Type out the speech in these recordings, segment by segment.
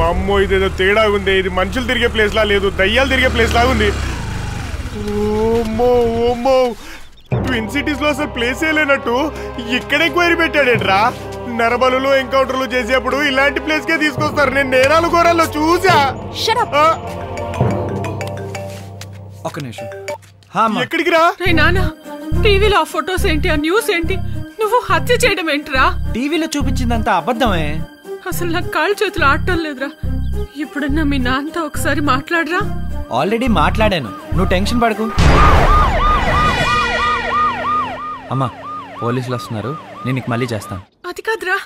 అమ్మో ఇదేదో తేడా ఉంది. ఇది మనుషులు తిరిగే ప్లేస్ లా లేదు, దయ్యాలు తిరిగే ప్లేస్ లాగా ఉంది. ఓమ్మో ఓమ్మో, ట్విన్ సిటీస్ లో అసలు ప్లేసే లేనట్టు ఇక్కడ ఎంక్వైరీ పెట్టాడేట్రా. నరబలులు ఎన్కౌంటర్లు చేసేప్పుడు ఇలాంటి ప్లేస్ కే తీసుకొస్తారు. నేను నేరాలు ఘోరాల్లో చూసా. ఒక నిమిషం. ఎక్కడికి రా? నాన్న, టీవీలో ఆ ఫొటోస్ ఏంటి, ఆ న్యూస్ ఏంటి, నువ్వు హత్య చేయడం ఏంటిరా? టీవీలో చూపించిందంతా అబద్ధమే. అసలు నాకు కాళ్ళు చేతులు ఆడటం లేదురా. ఇప్పుడన్నా మీ నాన్నతో ఒకసారి మాట్లాడరా. ఆల్రెడీ మాట్లాడాను, నువ్వు టెన్షన్ పడకు. అమ్మా, పోలీసులు వస్తున్నారు, నేను నీకు మళ్ళీ చేస్తాను. అది కాదురా.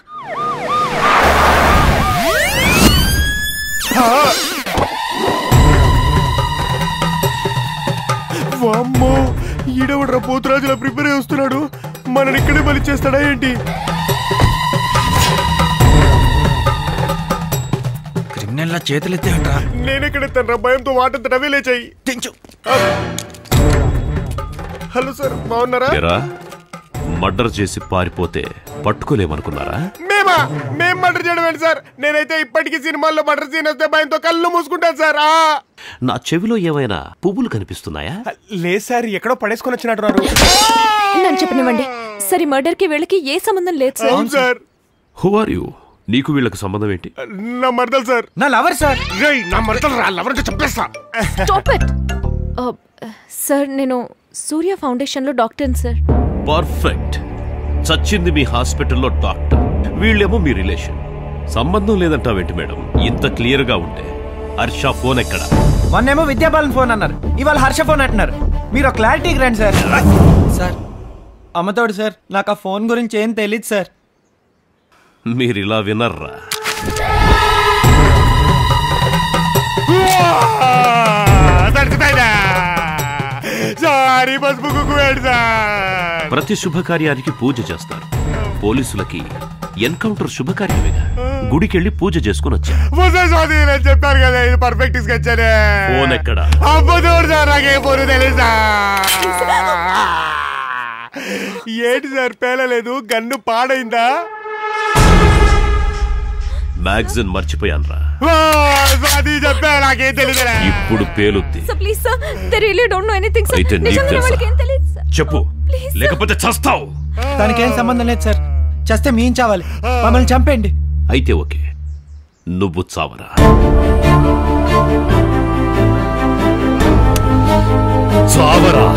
వామ్మో, ఈడవడ్రా పోతురాజులా ప్రిపేర్ అయి వస్తున్నాడు. మనని ఇక్కడే బలి చేస్తాడా ఏంటి? క్రిమినల్ చేతులు ఎత్తాడ్రా. నేనెక్కడెత్తాను రా, భయంతో వాటంతా అవే లేచాయి. తెంచు. హలో సార్, బాగున్నారా? మర్డర్ చేసి పారిపోతే పట్టుకోలేమనుకున్నారా? మేం మర్డర్ చేయడం ఏంటి సార్? నేనైతే ఇప్పటికీ సినిమాల్లో మర్డర్ సీన్ వస్తే భయంతో కళ్ళు మూసుకుంటాను సార్. నా చెవిలో ఏమైనా పువ్వులు కనిపిస్తున్నాయా? లేదు సార్, ఎక్కడో పడేసుకొని వచ్చినట్టున్నారు. నన్ను చెప్పనివ్వండి సార్, మర్డర్ కి వీళ్ళకి ఏ సంబంధం లేదు సార్. అవును సార్. Who are you? నీకు వీళ్ళకి సంబంధం ఏంటి? నా మర్దలు సార్. నా లవర్ సార్. నా మర్దలు రా, లవర్ అంటే చంపేస్తా. Stop it sir. నేను సూర్య ఫౌండేషన్ లో డాక్టర్ సార్. పర్ఫెక్ట్. చచ్చింది మీ హాస్పిటల్లో డాక్టర్, వీళ్ళేమో మీ రిలేషన్. సంబంధం లేదంటావేంటి మేడం? ఇంత క్లియర్ గా ఉంటే హర్ష ఫోన్ ఎక్కడ? మొన్నేమో విద్యాబాలన్ ఫోన్ అన్నారు, ఇవాళ హర్ష ఫోన్ అంటున్నారు. మీరు ఒక క్లారిటీకి రండి సార్. సార్, అమ్మతోడు సార్, నాకు ఆ ఫోన్ గురించి ఏం తెలియదు సార్. మీరు ఇలా వినర్రా? ప్రతి శుభకార్యానికి పూజ చేస్తారు. పోలీసులకి ఎన్కౌంటర్ శుభకార్యమేగా. గుడికెళ్ళి పూజ చేసుకుని వచ్చా. చెప్పారు కదా, ఇది పర్ఫెక్ట్ తీసుకొచ్చానే. ఫోన్ ఎక్కడ? అబ్బోడు సార్, నాకే ఫోన్ తెలుసా? ఏంటి సార్ పేలలేదు? గన్ను పాడైందా? మ్యాగజైన్ మర్చిపోయాన్రా. చెప్పా, నాకేం తెలియదు. ఇప్పుడు పేలుద్ది. అయితే నీకు తెలుసా? చెప్పు, లేకపోతే చస్తావు. దానికేం సంబంధం లేదు సార్. చస్తే మీం చావాలి, మమ్మల్ని చంపేయండి. అయితే ఓకే, నువ్వు చావరా. చావరా.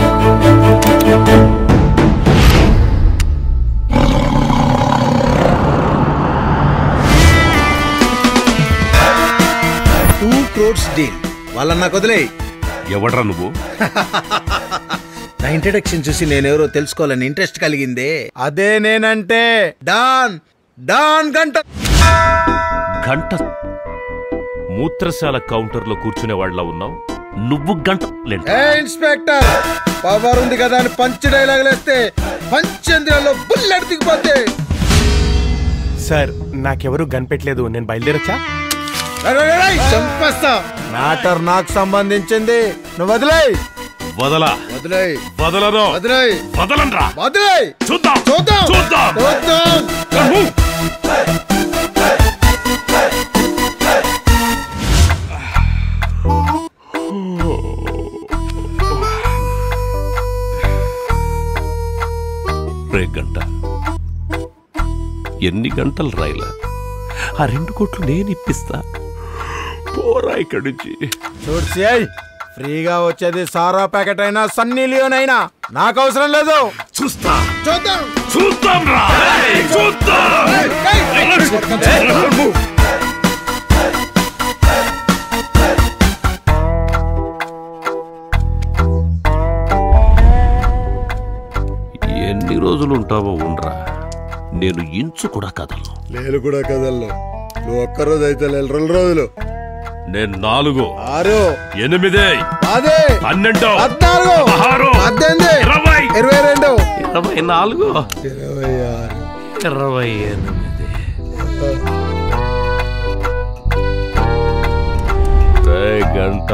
డీల్ వాళ్ళని నాకు వదిలేయి. ఎవడ్రా నువ్వు? నా ఇంట్రడక్షన్ చూసి నేనెవరో తెలుసుకోవాలని ఇంట్రెస్ట్ కలిగిందే. అదే నేనంటే. డాన్ డాన్ గంట. గంట మూత్రశాల కౌంటర్ లో కూర్చునే వాళ్ళ ఉన్నావు నువ్వు. గంట ఇన్స్పెక్టర్, పవర్ ఉంది కదా అని పంచ్ డైలాగ్ లేస్తే పంచంద్రాల్లో బుల్లెట్ దిగిపోతే. సార్, నాకెవరు గన్ పెట్టలేదు, నేను బయలుదేరొచ్చా? చంపేస్తా. మ్యాటర్ నాకు సంబంధించింది, నువ్వు వదిలేయ్. వదలా. వదిలేయ్. వదలను. వదిలేయ్. వదలనరా. వదిలేయ్. చూద్దాం చూద్దాం చూద్దాం చూద్దాం. గంట ఎన్ని గంటలు రాయిలా? ఆ 2 కోట్లు నేను ఇప్పిస్తా. పోరా ఇక్కడి నుంచి. చూడ్చేయ్, ఫ్రీగా వచ్చేది సారా ప్యాకెట్ అయినా సన్నీ లియోన్ అయినా నాకు అవసరం లేదు. చూస్తా. చూద్దాం. చూద్దాం రా. చూద్దాం. ఎన్ని రోజులు ఉంటావో ఉండరా, నేను ఇంచు కూడా కదలను. నేను కూడా కదలను. నువ్వు ఒక్కరోజు అయితే 2 రోజులు. నేను 4 6 8 10 12 14 16 18 22 24 28 గంట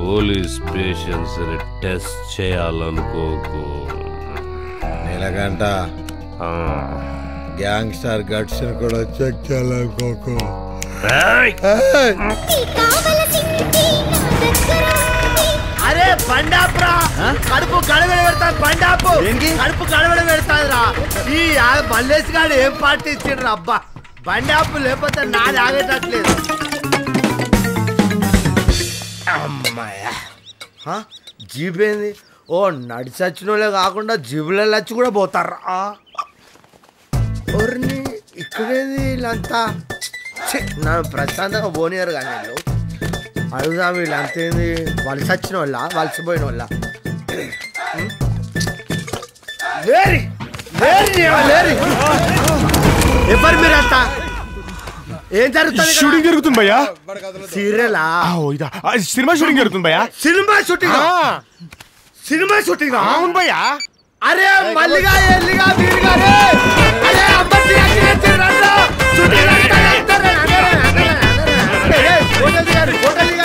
పోలీస్ పేషెంట్స్ ని టెస్ట్ చేయాలనుకోకు. నీలగంట గ్యాంగ్స్టర్ గట్స్ కూడా చెక్ చేయాలనుకోకు. అరే బండాపురా కడుపు గడవడ పెడతాను బండాపు కడుపు గడవడ పెడతాదిరా ఈ మల్లేష్ గారు ఏం పార్టీ ఇచ్చిండ్రు అబ్బా బండాపు లేకపోతే నాది ఆగేటట్లేదు అమ్మాయ జీబ్ ఏంది ఓ నడిచచ్చిన వాళ్ళే కాకుండా జీబులలో వచ్చి కూడా పోతారా ఎవరిని ఇక్కడేది వీళ్ళంతా నన్ను ప్రశాంతంగా పోనీయారు కానీ వీళ్ళు అడుగుదాం వీళ్ళంతా ఏంది వలస వచ్చిన వాళ్ళ వలసిపోయిన వాళ్ళ లేరి లేరి ఎవరు మీరంతా ఏం జరుగుతుంది షూటింగ్ జరుగుతుంది భయ్యా సీరియలా సినిమా షూటింగ్ జరుగుతుంది భయ్యా సినిమా షూటింగ్ అవును భయ్యా అరే మల్లిగా ఎల్లిగా వీరుగా అరే అబ్బా ఫోటోలు